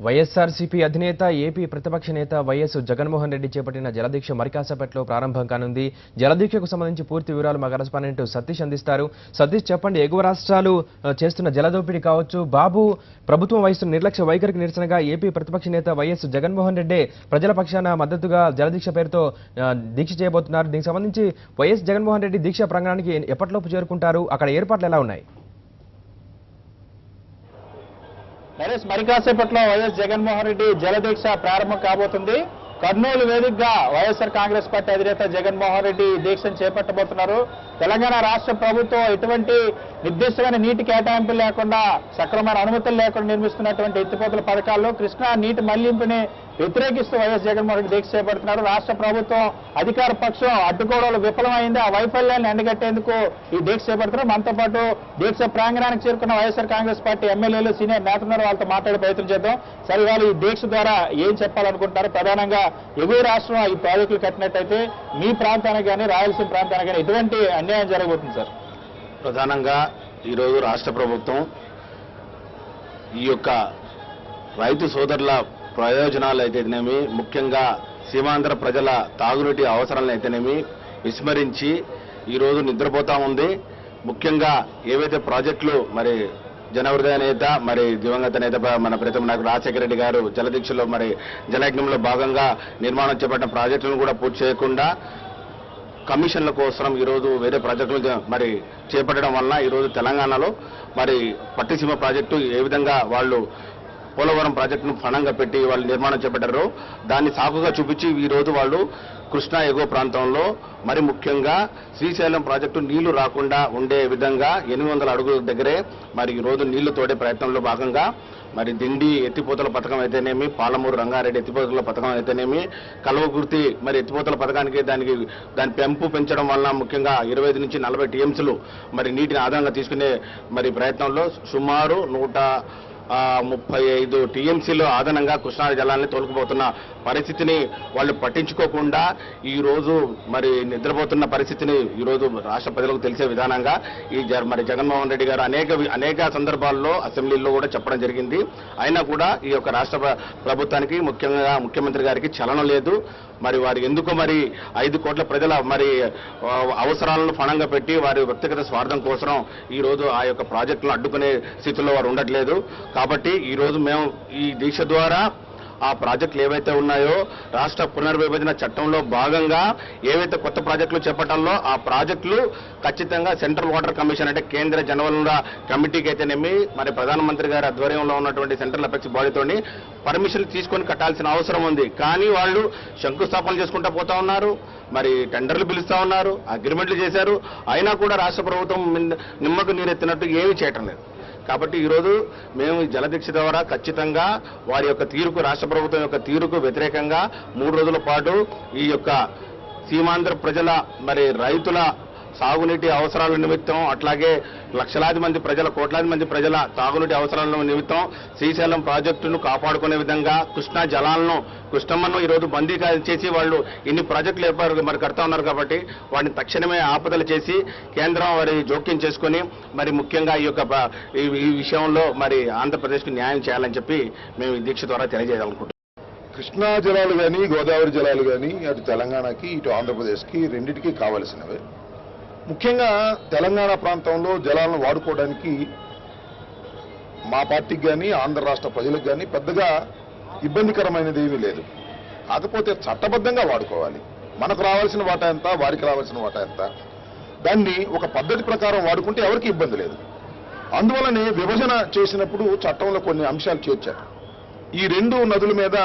వైఎస్ఆర్సీపీ అధినేత ఏపీ ప్రతిపక్ష నేత వైఎస్ జగన్మోహన్ రెడ్డి చేపట్టిన జలదీక్ష మరికాసేపట్లో ప్రారంభం కానుంది. జలదీక్షకు సంబంధించి పూర్తి వివరాలు మా కరెస్పాండెంట్ సతీష్ అందిస్తారు. సతీష్, చెప్పండి, ఎగువ రాష్ట్రాలు చేస్తున్న జలదోపిడీ కావచ్చు, బాబు ప్రభుత్వం వహిస్తున్న నిర్లక్ష్య వైఖరికి నిరసనగా ఏపీ ప్రతిపక్ష నేత వైఎస్ జగన్మోహన్ రెడ్డి ప్రజల పక్షాన మద్దతుగా జలదీక్ష పేరుతో దీక్ష చేయబోతున్నారు. దీనికి సంబంధించి వైఎస్ జగన్మోహన్ రెడ్డి దీక్ష ప్రాంగణానికి ఎప్పటిలోపు చేరుకుంటారు? అక్కడ ఏర్పాట్లు ఎలా ఉన్నాయి? మరికాసేపట్లో వైఎస్ జగన్మోహన్ రెడ్డి జలదీక్ష ప్రారంభం కాబోతుంది. కర్నూలు వేదికగా వైఎస్ఆర్ కాంగ్రెస్ పార్టీ అధినేత జగన్మోహన్ రెడ్డి దీక్షను చేపట్టబోతున్నారు. తెలంగాణ రాష్ట్ర ప్రభుత్వం ఎటువంటి నిర్దిష్టమైన నీటి కేటాయింపులు లేకుండా, సక్రమైన అనుమతులు లేకుండా నిర్మిస్తున్నటువంటి ఎత్తిపోతల పథకాల్లో కృష్ణా నీటి మళ్లింపుని వ్యతిరేకిస్తూ వైఎస్ జగన్మోహన్ రెడ్డి దీక్ష చేపడుతున్నారు. రాష్ట్ర ప్రభుత్వం అధికార పక్షం అడ్డుకోవడంలో విఫలమైంది. ఆ వైఫల్యాన్ని ఎండగట్టేందుకు ఈ దీక్ష చేపడుతున్నారు. మనతో పాటు దీక్ష ప్రాంగణానికి చేరుకున్న వైఎస్ఆర్ కాంగ్రెస్ పార్టీ ఎమ్మెల్యేలు, సీనియర్ నేతలు వాళ్ళతో మాట్లాడే ప్రయత్నం చేద్దాం. సరే, వాళ్ళు ఈ దీక్ష ద్వారా ఏం చెప్పాలనుకుంటారు? ప్రధానంగా ఎగువ రాష్ట్రం ఈ ప్రాజెక్టులు కట్టినట్టయితే మీ ప్రాంతానికి కానీ రాయలసీమ ప్రాంతానికి కానీ ఎటువంటి అన్యాయం జరగబోతుంది సార్? ప్రధానంగా ఈరోజు రాష్ట్ర ప్రభుత్వం ఈ యొక్క రైతు సోదరుల ప్రయోజనాలు అయితేనేమి, ముఖ్యంగా సీమాంధ్ర ప్రజల తాగునీటి అవసరాలను అయితేనేమి విస్మరించి ఈరోజు నిద్రపోతా ఉంది. ముఖ్యంగా ఏవైతే ప్రాజెక్టులు మరి జనహృదయ నేత, మరి దివంగత నేత మన ప్రీతం నాయకుడు రాజశేఖర రెడ్డి గారు జలదీక్షలో మరి జలయజ్ఞంలో భాగంగా నిర్మాణం చేపట్టిన ప్రాజెక్టులను కూడా పూర్తి చేయకుండా కమిషన్ల కోసం ఈరోజు వేరే ప్రాజెక్టులు మరి చేపట్టడం వలన ఈరోజు తెలంగాణలో మరి పట్టిసీమ ప్రాజెక్టు ఏ విధంగా వాళ్ళు పోలవరం ప్రాజెక్టును ఫణంగా పెట్టి వాళ్ళు నిర్మాణం చేపట్టారు, దాన్ని సాకుగా చూపించి ఈరోజు వాళ్ళు కృష్ణా ఎగువ ప్రాంతంలో మరి ముఖ్యంగా శ్రీశైలం ప్రాజెక్టు నీళ్లు రాకుండా ఉండే విధంగా 800 అడుగుల దగ్గరే మరి ఈరోజు నీళ్లు తోడే ప్రయత్నంలో భాగంగా మరి దిండి ఎత్తిపోతల పథకం అయితేనేమి, పాలమూరు రంగారెడ్డి ఎత్తిపోతల పథకం అయితేనేమి, కల్వకుర్తి మరి ఎత్తిపోతల పథకానికి దాని పెంపు పెంచడం వలన ముఖ్యంగా 25 నుంచి 40 టీఎంసీలు మరి నీటిని ఆధారంగా తీసుకునే మరి ప్రయత్నంలో సుమారు 135 టీఎంసీలు అదనంగా కృష్ణా జలాన్ని తోలుకుపోతున్న పరిస్థితిని వాళ్ళు పట్టించుకోకుండా ఈరోజు మరి నిద్రపోతున్న పరిస్థితిని ఈరోజు రాష్ట్ర ప్రజలకు తెలిసే విధానంగా మరి జగన్మోహన్ రెడ్డి గారు అనేక సందర్భాల్లో అసెంబ్లీలో కూడా చెప్పడం జరిగింది. అయినా కూడా ఈ యొక్క రాష్ట్ర ప్రభుత్వానికి, ముఖ్యంగా ముఖ్యమంత్రి గారికి చలనం లేదు. మరి వారు ఎందుకు మరి 5 కోట్ల ప్రజల మరి అవసరాలను ఫణంగా పెట్టి వారి వ్యక్తిగత స్వార్థం కోసం ఈరోజు ఆ యొక్క ప్రాజెక్టులను అడ్డుకునే స్థితిలో వారు ఉండట్లేదు. కాబట్టి ఈరోజు మేము ఈ దీక్ష ద్వారా ఆ ప్రాజెక్టులు ఏవైతే ఉన్నాయో రాష్ట్ర పునర్విభజన చట్టంలో భాగంగా ఏవైతే కొత్త ప్రాజెక్టులు చేపట్టాలో ఆ ప్రాజెక్టులు ఖచ్చితంగా సెంట్రల్ వాటర్ కమిషన్ అంటే కేంద్ర జలవనరుల కమిటీకి అయితేనేమి మరి ప్రధానమంత్రి గారి ఆధ్వర్యంలో ఉన్నటువంటి సెంట్రల్ అపెక్స్ బాడీతోని పర్మిషన్లు తీసుకొని కట్టాల్సిన అవసరం ఉంది. కానీ వాళ్ళు శంకుస్థాపన చేసుకుంటూ పోతా ఉన్నారు, మరి టెండర్లు పిలుస్తా ఉన్నారు, అగ్రిమెంట్లు చేశారు. అయినా కూడా రాష్ట్ర ప్రభుత్వం నిమ్మకు నీరెత్తినట్టు ఏమీ చేయటం లేదు. కాబట్టి ఈరోజు మేము ఈ జలదీక్ష ద్వారా ఖచ్చితంగా వారి యొక్క తీరుకు, రాష్ట్ర ప్రభుత్వం యొక్క తీరుకు వ్యతిరేకంగా 3 రోజుల పాటు ఈ యొక్క సీమాంధ్ర ప్రజల మరి రైతుల సాగునీటి అవసరాల నిమిత్తం, అట్లాగే లక్షలాది మంది ప్రజల, కోట్లాది మంది ప్రజల తాగునీటి అవసరాల నిమిత్తం శ్రీశైలం ప్రాజెక్టును కాపాడుకునే విధంగా కృష్ణా జలాలను, కృష్ణమ్మను ఈరోజు బందీ చేసి వాళ్ళు ఇన్ని ప్రాజెక్టులు మరి కడతా ఉన్నారు. కాబట్టి వాటిని తక్షణమే ఆపదలు చేసి కేంద్రం వారి జోక్యం చేసుకుని మరి ముఖ్యంగా ఈ విషయంలో మరి ఆంధ్రప్రదేశ్కు న్యాయం చేయాలని చెప్పి మేము ఈ దీక్ష ద్వారా తెలియజేయాలనుకుంటున్నాం. కృష్ణా జలాలు కానీ, గోదావరి జలాలు కానీ అటు తెలంగాణకి ఇటు ఆంధ్రప్రదేశ్కి రెండింటికి కావలసినవే. ముఖ్యంగా తెలంగాణ ప్రాంతంలో జలాలను వాడుకోవడానికి మా పార్టీకి కానీ, ఆంధ్ర రాష్ట్ర ప్రజలకు కానీ పెద్దగా ఇబ్బందికరమైనది ఏమీ లేదు. కాకపోతే చట్టబద్ధంగా వాడుకోవాలి. మనకు రావాల్సిన వాటా ఎంత, వారికి రావాల్సిన వాటా ఎంత, దాన్ని ఒక పద్ధతి ప్రకారం వాడుకుంటే ఎవరికి ఇబ్బంది లేదు. అందువలనే విభజన చేసినప్పుడు చట్టంలో కొన్ని అంశాలు చేర్చారు. ఈ 2 నదుల మీద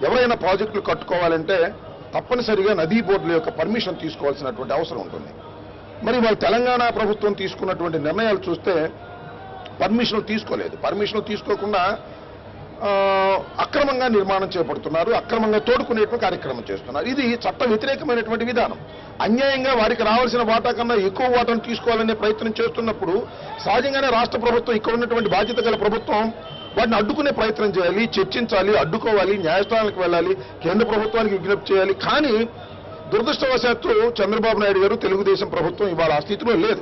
ఎవరైనా ప్రాజెక్టులు కట్టుకోవాలంటే తప్పనిసరిగా నదీ బోర్డుల యొక్క పర్మిషన్ తీసుకోవాల్సినటువంటి అవసరం ఉంటుంది. మరి వాళ్ళు తెలంగాణ ప్రభుత్వం తీసుకున్నటువంటి నిర్ణయాలు చూస్తే పర్మిషన్లు తీసుకోలేదు. పర్మిషన్లు తీసుకోకుండా అక్రమంగా నిర్మాణం చేపడుతున్నారు, అక్రమంగా తోడుకునేటువంటి కార్యక్రమం చేస్తున్నారు. ఇది చట్ట వ్యతిరేకమైనటువంటి విధానం. అన్యాయంగా వారికి రావాల్సిన వాటా కన్నా ఎక్కువ వాటాను తీసుకోవాలనే ప్రయత్నం చేస్తున్నప్పుడు సహజంగానే రాష్ట్ర ప్రభుత్వం, ఇక్కడ ఉన్నటువంటి బాధ్యత గల ప్రభుత్వం వాటిని అడ్డుకునే ప్రయత్నం చేయాలి, చర్చించాలి, అడ్డుకోవాలి, న్యాయస్థానాలకు వెళ్ళాలి, కేంద్ర ప్రభుత్వానికి విజ్ఞప్తి చేయాలి. కానీ దురదృష్టవశాత్తు చంద్రబాబు నాయుడు గారు, తెలుగుదేశం ప్రభుత్వం ఇవాళ ఆ స్థితిలో లేదు.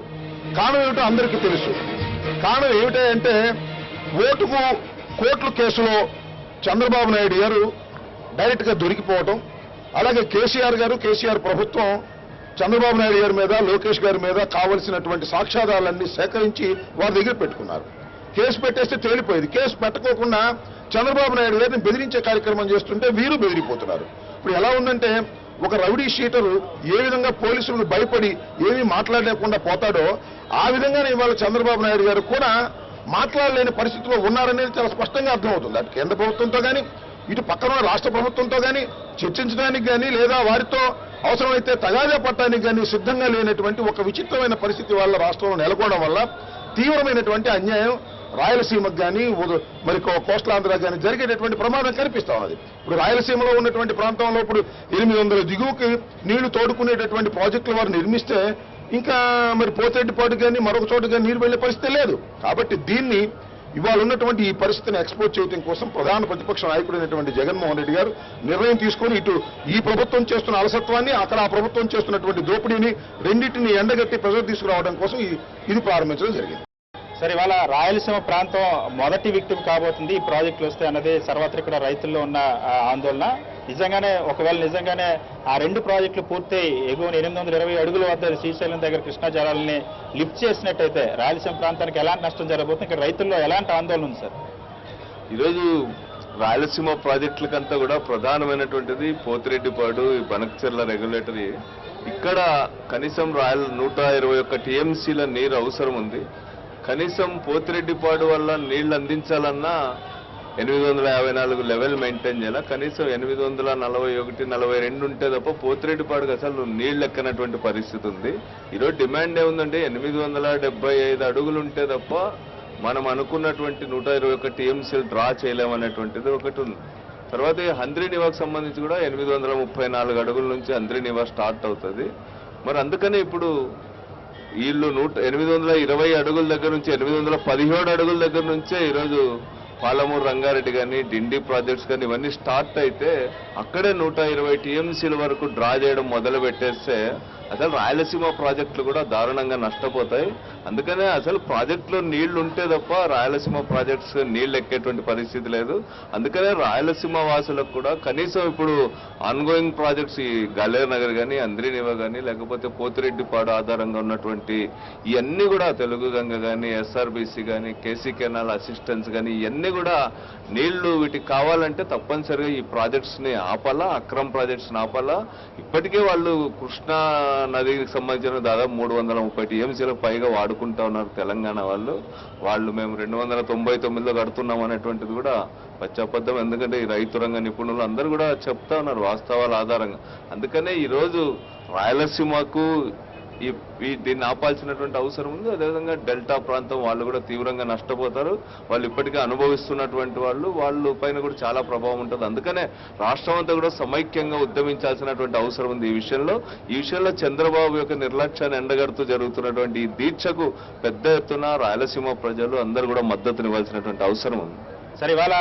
కారణం ఏమిటో అందరికీ తెలుసు. కారణం ఏమిటంటే ఓటుకు కోర్టుల కేసులో చంద్రబాబు నాయుడు గారు డైరెక్ట్గా దొరికిపోవటం, అలాగే కేసీఆర్ ప్రభుత్వం చంద్రబాబు నాయుడు గారి మీద, లోకేష్ గారి మీద కావలసినటువంటి సాక్ష్యాధారాలన్నీ సేకరించి వారి దగ్గర పెట్టుకున్నారు. కేసు పెట్టేస్తే తేలిపోయేది. కేసు పెట్టకోకుండా చంద్రబాబు నాయుడు గారిని బెదిరించే కార్యక్రమం చేస్తుంటే వీరు బెదిరిపోతున్నారు. ఇప్పుడు ఎలా ఉందంటే, ఒక రౌడీ షీటరు ఏ విధంగా పోలీసులకు భయపడి ఏమీ మాట్లాడలేకుండా పోతాడో, ఆ విధంగానే ఇవాళ చంద్రబాబు నాయుడు గారు కూడా మాట్లాడలేని పరిస్థితిలో ఉన్నారనేది చాలా స్పష్టంగా అర్థమవుతుంది. అటు కేంద్ర ప్రభుత్వంతో కానీ, ఇటు పక్కన రాష్ట్ర ప్రభుత్వంతో కానీ చర్చించడానికి కానీ, లేదా వారితో అవసరమైతే తగాదా పట్టడానికి కానీ సిద్ధంగా లేనటువంటి ఒక విచిత్రమైన పరిస్థితి వాళ్ళ రాష్ట్రంలో నెలకొనడం వల్ల తీవ్రమైనటువంటి అన్యాయం రాయలసీమకు కానీ, మరి కోస్టలాంధ్ర కానీ జరిగేటటువంటి ప్రమాదం కనిపిస్తా ఉన్నది. ఇప్పుడు రాయలసీమలో ఉన్నటువంటి ప్రాంతంలో ఇప్పుడు 800 దిగువకి నీళ్లు తోడుకునేటటువంటి ప్రాజెక్టులు వారు నిర్మిస్తే ఇంకా మరి పోతిరెడ్డిపాడు కానీ మరొక చోట కానీ నీరు వెళ్లే పరిస్థితి లేదు. కాబట్టి దీన్ని ఇవాళ ఉన్నటువంటి ఈ పరిస్థితిని ఎక్స్పోజ్ చేయడం కోసం ప్రధాన ప్రతిపక్ష నాయకుడైనటువంటి జగన్మోహన్ రెడ్డి గారు నిర్ణయం తీసుకొని ఇటు ఈ ప్రభుత్వం చేస్తున్న అలసత్వాన్ని, అక్కడ ఆ ప్రభుత్వం చేస్తున్నటువంటి దోపిడీని రెండింటిని ఎండగట్టి ప్రజలు తీసుకురావడం కోసం ఇది ప్రారంభించడం జరిగింది. సరే, ఇవాళ రాయలసీమ ప్రాంతం మొదటి విక్టిమ్ కాబోతుంది ఈ ప్రాజెక్టులు వస్తే అన్నది సర్వత్రా ఇక్కడ రైతుల్లో ఉన్న ఆందోళన. ఒకవేళ నిజంగానే ఆ 2 ప్రాజెక్టులు పూర్తయి ఎగువన 820 అడుగుల వద్ద శ్రీశైలం దగ్గర కృష్ణా జలాలని లిఫ్ట్ చేసినట్టయితే రాయలసీమ ప్రాంతానికి ఎలాంటి నష్టం జరగబోతుంది? ఇక్కడ రైతుల్లో ఎలాంటి ఆందోళన ఉంది సార్? ఈరోజు రాయలసీమ ప్రాజెక్టులకంతా కూడా ప్రధానమైనటువంటిది పోతిరెడ్డిపాడు, ఈ బనకచెర్ల రెగ్యులేటరీ. ఇక్కడ కనీసం 121 టీఎంసీల నీరు అవసరం ఉంది. కనీసం పోతిరెడ్డిపాడు వల్ల నీళ్లు అందించాలన్నా 854 లెవెల్ మెయింటైన్ చేయాలి. కనీసం 841, 42 ఉంటే తప్ప పోతిరెడ్డిపాడుకి అసలు నీళ్లు ఎక్కనటువంటి పరిస్థితి ఉంది. ఈరోజు డిమాండ్ ఏముందంటే 875 అడుగులు ఉంటే తప్ప మనం అనుకున్నటువంటి 121 టీఎంసీలు డ్రా చేయలేమనేటువంటిది ఒకటి ఉంది. తర్వాత హంద్రీనివాకు సంబంధించి కూడా 834 అడుగుల నుంచి హంద్రీనివా స్టార్ట్ అవుతుంది. మరి అందుకనే ఇప్పుడు వీళ్ళు 820 అడుగుల దగ్గర నుంచి 817 అడుగుల దగ్గర నుంచే ఈరోజు పాలమూరు రంగారెడ్డి కానీ, డిండి ప్రాజెక్ట్స్ కానీ ఇవన్నీ స్టార్ట్ అయితే అక్కడే 120 టీఎంసీల వరకు డ్రా చేయడం మొదలు పెట్టేస్తే అసలు రాయలసీమ ప్రాజెక్టులు కూడా దారుణంగా నష్టపోతాయి. అందుకనే అసలు ప్రాజెక్టులో నీళ్లు ఉంటే తప్ప రాయలసీమ ప్రాజెక్ట్స్ నీళ్లు ఎక్కేటువంటి పరిస్థితి లేదు. అందుకనే రాయలసీమ వాసులకు కూడా కనీసం ఇప్పుడు ఆన్గోయింగ్ ప్రాజెక్ట్స్ ఈ గలేర్ నగర్ కానీ, అంద్రీనివా కానీ, లేకపోతే పోతిరెడ్డిపాడు ఆధారంగా ఉన్నటువంటి ఇవన్నీ కూడా తెలుగు గంగ కానీ, ఎస్ఆర్బీసీ కానీ, కేసీ కెనాల్ అసిస్టెన్స్ కానీ ఇవన్నీ కూడా నీళ్లు వీటికి కావాలంటే తప్పనిసరిగా ఈ ప్రాజెక్ట్స్ ని ఆపాలా, అక్రమ్ ప్రాజెక్ట్స్ ని ఆపాలా. ఇప్పటికే వాళ్ళు కృష్ణా నదికి సంబంధించిన దాదాపు 330 టీఎంసీలకు పైగా వాడుకుంటా ఉన్నారు తెలంగాణ వాళ్ళు మేము 299లో కడుతున్నాం అనేటువంటిది కూడా పచ్చబద్ధం. ఎందుకంటే ఈ రైతు రంగ నిపుణులు అందరూ కూడా చెప్తా ఉన్నారు వాస్తవాల ఆధారంగా. అందుకనే ఈరోజు రాయలసీమకు దీన్ని ఆపాల్సినటువంటి అవసరం ఉంది. అదేవిధంగా డెల్టా ప్రాంతం వాళ్ళు కూడా తీవ్రంగా నష్టపోతారు. వాళ్ళు ఇప్పటికే అనుభవిస్తున్నటువంటి వాళ్ళ పైన కూడా చాలా ప్రభావం ఉంటుంది. అందుకనే రాష్ట్రం అంతా కూడా సమైక్యంగా ఉద్యమించాల్సినటువంటి అవసరం ఉంది. ఈ విషయంలో చంద్రబాబు యొక్క నిర్లక్ష్యాన్ని ఎండగడుతూ జరుగుతున్నటువంటి ఈ దీక్షకు పెద్ద ఎత్తున రాయలసీమ ప్రజలు అందరూ కూడా మద్దతునివ్వాల్సినటువంటి అవసరం ఉంది. సరే, ఇవాళ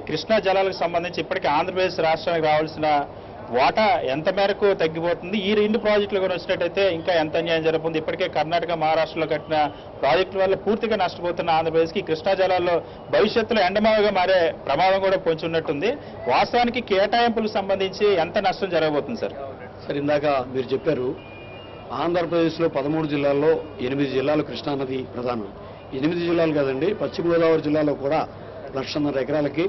కృష్ణా జలాలకు సంబంధించి ఇప్పటికే ఆంధ్రప్రదేశ్ రాష్ట్రానికి రావాల్సిన వాటా ఎంత మేరకు తగ్గిపోతుంది? ఈ 2 ప్రాజెక్టులు కూడా వచ్చినట్టయితే ఇంకా ఎంత అన్యాయం జరుగుతుంది? ఇప్పటికే కర్ణాటక, మహారాష్ట్రలో కట్టిన ప్రాజెక్టుల వల్ల పూర్తిగా నష్టపోతున్న ఆంధ్రప్రదేశ్కి కృష్ణా జలాల్లో భవిష్యత్తులో ఎండమావిగా మారే ప్రమాదం కూడా పొంచి ఉన్నట్టుంది. వాస్తవానికి కేటాయింపులకు సంబంధించి ఎంత నష్టం జరగబోతుంది సార్? సార్, ఇందాక మీరు చెప్పారు ఆంధ్రప్రదేశ్లో 13 జిల్లాల్లో 8 జిల్లాలు కృష్ణానది ప్రధానం. 8 జిల్లాలు కాదండి, పశ్చిమ గోదావరి జిల్లాలో కూడా 1,50,000 ఎకరాలకి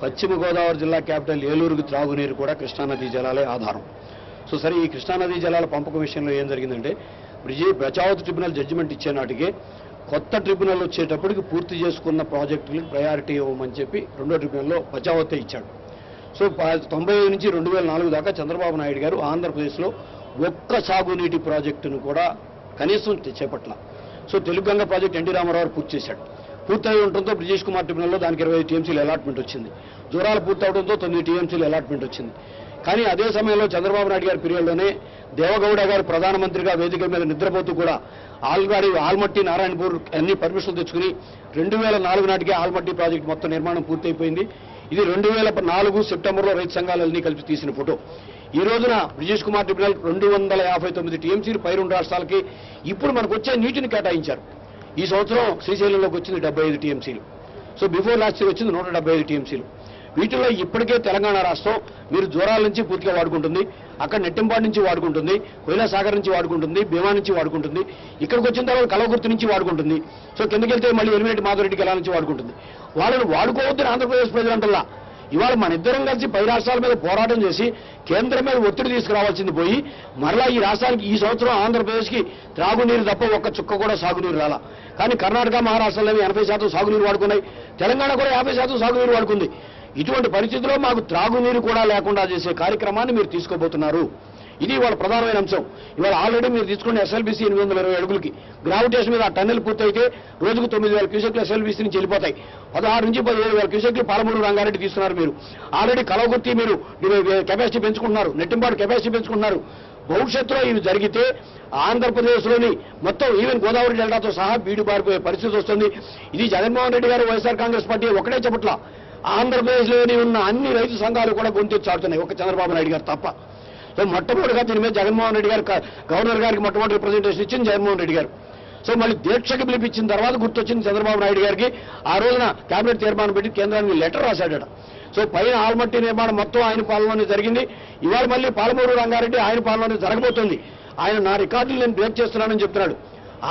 పశ్చిమ గోదావరి జిల్లా క్యాపిటల్ ఏలూరుకు త్రాగునీరు కూడా కృష్ణానదీ జలాలే ఆధారం. సరే, ఈ కృష్ణానదీ జలాల పంపకం విషయంలో ఏం జరిగిందంటే, బచావత్ ట్రిబ్యునల్ జడ్జిమెంట్ ఇచ్చే నాటికే కొత్త ట్రిబ్యునల్ వచ్చేటప్పటికి పూర్తి చేసుకున్న ప్రాజెక్టులకు ప్రయారిటీ ఇవ్వమని చెప్పి 2వ ట్రిబ్యునల్లో బచావతే ఇచ్చాడు. 95 నుంచి 2004 దాకా చంద్రబాబు నాయుడు గారు ఆంధ్రప్రదేశ్లో ఒక్క సాగునీటి ప్రాజెక్టును కూడా కనీసం చేపట్ల. తెలుగు గంగ ప్రాజెక్టు ఎన్టీ రామారావు పూర్తి చేశాడు. పూర్తయి ఉండటంతో బ్రిజేష్ కుమార్ ట్రిబ్యునల్లో దానికి 20 టీఎంసీలు అలాట్మెంట్ వచ్చింది. జోరాలు పూర్తి అవడంతో 9 టీఎంసీలు అలాట్మెంట్ వచ్చింది. కానీ అదే సమయంలో చంద్రబాబు నాయుడు గారి పీరియడ్లోనే దేవగౌడ గారు ప్రధానమంత్రిగా వేదిక మీద నిద్రపోతూ కూడా ఆల్మట్టి, నారాయణపూర్ అన్ని పర్మిషన్లు తెచ్చుకుని 2004 నాటికే ఆల్మట్టి ప్రాజెక్టు మొత్తం నిర్మాణం పూర్తయిపోయింది. ఇది 2004 సెప్టెంబర్లో రైతు సంఘాలన్నీ కలిపి తీసిన ఫోటో. ఈ రోజున బ్రిజేష్ కుమార్ ట్రిబ్యునల్ 259 టీఎంసీలు పై 2 రాష్ట్రాలకి ఇప్పుడు మనకు వచ్చే నీటిని కేటాయించారు. ఈ సంవత్సరం శ్రీశైలంలోకి వచ్చింది 75 టీఎంసీలు. బిఫోర్ లాస్ట్ ఇయర్ వచ్చింది 175 టీఎంసీలు. వీటిల్లో ఇప్పటికే తెలంగాణ రాష్ట్రం మీరు జోరాల నుంచి పూర్తిగా వాడుకుంటుంది, అక్కడ నెట్టింపాడు నుంచి వాడుకుంటుంది, కోయిలాసాగర్ నుంచి వాడుకుంటుంది, భీమా నుంచి వాడుకుంటుంది, ఇక్కడికి వచ్చిన తర్వాత కలవకుర్తి నుంచి వాడుకుంటుంది. సో కిందకెళ్తే మళ్ళీ ఎలిమినేట్ మాధవరెడ్డి గెలా నుంచి వాడుకుంటుంది. వాళ్ళని వాడుకోవద్దని ఆంధ్రప్రదేశ్ ప్రజలంటల్లా ఇవాళ మన ఇద్దరం కలిసి పై రాష్ట్రాల మీద పోరాటం చేసి కేంద్రం మీద ఒత్తిడి తీసుకురావాల్సింది పోయి మరలా ఈ రాష్ట్రానికి ఈ సంవత్సరం ఆంధ్రప్రదేశ్కి త్రాగునీరు తప్ప ఒక్క చుక్క కూడా సాగునీరు రాలా. కానీ కర్ణాటక మహారాష్ట్రలో 80% సాగునీరు వాడుకున్నాయి, తెలంగాణ కూడా 50% సాగునీరు వాడుకుంది. ఇటువంటి పరిస్థితుల్లో మాకు త్రాగునీరు కూడా లేకుండా చేసే కార్యక్రమాన్ని మీరు తీసుకోబోతున్నారు. ఇది ఇవాళ ప్రధానమైన అంశం. ఇవాళ ఆల్రెడీ మీరు తీసుకున్న ఎస్ఎల్బీసీ 820 అడుగులకి గ్రావిటేషన్ మీద ఆ టన్నెల్ పూర్తయితే రోజుకు 9,000 క్యూసెక్లు ఎస్ఎల్బీసీ నుంచి వెళ్ళిపోతాయి. 16 నుంచి 17,000 క్యూసెక్లు పాలమూరు రంగారెడ్డి తీస్తున్నారు. మీరు ఆల్రెడీ కలవగుర్తి మీరు కెపాసిటీ పెంచుకుంటున్నారు, నెట్టింపాడు కెపాసిటీ పెంచుకుంటున్నారు. భవిష్యత్తులో ఇవి జరిగితే ఆంధ్రప్రదేశ్లోని మొత్తం ఈవెన్ గోదావరి డెల్టాతో సహా బీడు పారిపోయే పరిస్థితి వస్తుంది. ఇది జగన్మోహన్ రెడ్డి గారు వైఎస్ఆర్ కాంగ్రెస్ పార్టీ ఒకటే చెప్పట్లా, ఆంధ్రప్రదేశ్లోని ఉన్న అన్ని రైతు సంఘాలు కూడా గొంతెత్తి చాటుతున్నాయి, ఒక చంద్రబాబు నాయుడు గారు తప్ప. సో మొట్టమొదటిగా దీని మీద జగన్మోహన్ రెడ్డి గారు గవర్నర్ గారికి మొట్టమొదటి రిప్రజెంటేషన్ ఇచ్చింది జగన్మోహన్ రెడ్డి గారు. సో మళ్ళీ దీక్షకి పిలిపించిన తర్వాత గుర్తొచ్చింది చంద్రబాబు నాయుడు గారికి. ఆ రోజున కేబినెట్ తీర్మానం పెట్టి కేంద్రానికి లెటర్ రాశాడట. సో పైన ఆల్మట్టి నిర్మాణం మొత్తం ఆయన పాలనలోనే జరిగింది. ఇవాళ మళ్ళీ పాలమూరు రంగారెడ్డి ఆయన పాలనలోనే జరగబోతుంది. ఆయన నా రికార్డులు నేను బ్రేక్ చేస్తున్నానని చెప్తున్నాడు.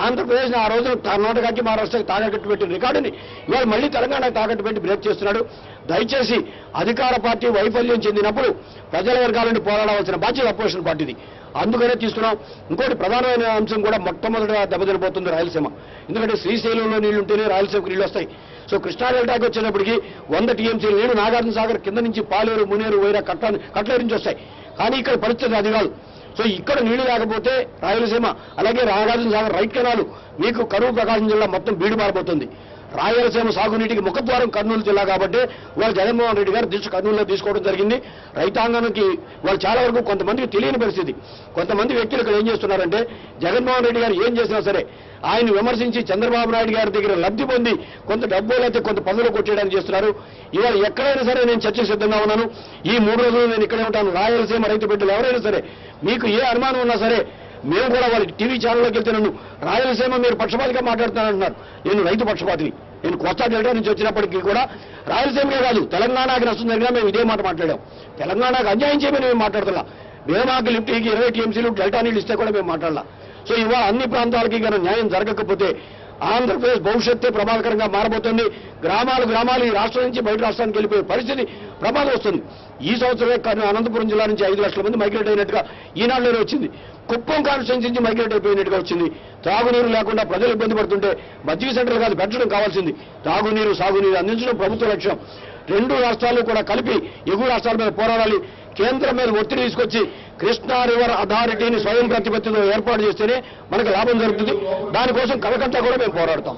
ఆంధ్రప్రదేశ్ ఆ రోజున కర్ణాటకకి మహారాష్ట్రకి తాకట్టు పెట్టిన రికార్డుని ఇవాళ మళ్ళీ తెలంగాణకు తాకట్టు పెట్టి బ్రేక్ చేస్తున్నాడు. దయచేసి అధికార పార్టీ వైఫల్యం చెందినప్పుడు ప్రజల వర్గాల నుండి పోరాడవలసిన బాధ్యత అపోజిషన్ పార్టీది. అందుకనే తీసుకున్నాం. ఇంకోటి ప్రధానమైన అంశం కూడా మొట్టమొదటిగా దెబ్బతినబోతుంది రాయలసీమ. ఎందుకంటే శ్రీశైలంలో నీళ్లు ఉంటేనే రాయలసీమకు నీళ్లు వస్తాయి. సో కృష్ణా డెల్టాకి వచ్చేటప్పటికి 100 టీఎంసీలు నీళ్లు నాగార్జున సాగర్ కింద నుంచి పాలేరు, మునేరు, వైరా, కట్లేరు నుంచి వస్తాయి. కానీ ఇక్కడ పరిస్థితి అది కాదు. సో ఇక్కడ నీళ్లు లేకపోతే రాయలసీమ అలాగే నాగార్జున సాగర్ రైట్ కెనాలు మీకు కరువు ప్రకాశం జిల్లా మొత్తం బీడు మారిపోతుంది. రాయలసీమ సాగునీటికి ముఖద్వారం కర్నూలు జిల్లా కాబట్టి వాళ్ళు జగన్మోహన్ రెడ్డి గారు కర్నూలులో తీసుకోవడం జరిగింది. రైతాంగానికి వాళ్ళు చాలా వరకు కొంతమందికి తెలియని పరిస్థితి. కొంతమంది వ్యక్తులు ఇక్కడ ఏం చేస్తున్నారంటే జగన్మోహన్ రెడ్డి గారు ఏం చేసినా సరే ఆయన విమర్శించి చంద్రబాబు నాయుడు గారి దగ్గర లబ్ధి పొంది కొంత డబ్బు అయితే కొంత పనులు కొట్టేయడానికి చేస్తున్నారు. ఇవాళ ఎక్కడైనా సరే నేను చర్చకు సిద్ధంగా ఉన్నాను. ఈ 3 రోజులు నేను ఇక్కడే ఉంటాను. రాయలసీమ రైతు బిడ్డలు ఎవరైనా సరే మీకు ఏ అనుమానం ఉన్నా సరే మేము కూడా వాళ్ళకి టీవీ ఛానల్లోకి వెళ్తే నన్ను రాయలసీమ మీరు పక్షపాతిగా మాట్లాడుతున్నారంటున్నారు. నేను రైతు పక్షపాతిని. నేను కోస్తా డెల్టా నుంచి వచ్చినప్పటికీ కూడా రాయలసీమనే కాదు తెలంగాణకి నష్టం జరిగినా మేము ఇదే మాట మాట్లాడాం. తెలంగాణకు అన్యాయం చేయమని మేము మాట్లాడుతున్నా. భీమాకి లిఫ్ట్కి 20 టీఎంసీలు డెల్టా నీళ్ళు ఇస్తే కూడా మేము మాట్లాడాల. సో ఇవాళ అన్ని ప్రాంతాలకి కనుక న్యాయం జరగకపోతే ఆంధ్రప్రదేశ్ భవిష్యత్తే ప్రమాదకరంగా మారబోతుంది. గ్రామాలు ఈ రాష్ట్రం నుంచి బయట రాష్ట్రానికి వెళ్ళిపోయే పరిస్థితి ప్రమాదం వస్తుంది. ఈ సంవత్సరమే అనంతపురం జిల్లా నుంచి 5 లక్షల మంది మైగ్రేట్ అయినట్టుగా ఈనాడులోనే వచ్చింది. కుప్పం కాన్స్టిట్యున్సీ నుంచి మైగ్రేట్ అయిపోయినట్టుగా వచ్చింది. త్రాగునీరు లేకుండా ప్రజలు ఇబ్బంది పడుతుంటే మజ్జిగ సెంటర్లు కాదు పెంచడం కావాల్సింది. తాగునీరు సాగునీరు అందించడం ప్రభుత్వ లక్ష్యం. 2 రాష్ట్రాలు కూడా కలిపి ఎగువ రాష్ట్రాల మీద పోరాడాలి. కేంద్రం మీద ఒత్తిడి తీసుకొచ్చి కృష్ణా రివర్ అథారిటీని స్వయం ప్రతిపత్తిలో ఏర్పాటు చేస్తేనే మనకు లాభం జరుగుతుంది. దానికోసం కలకత్తా కూడా మేము పోరాడతాం.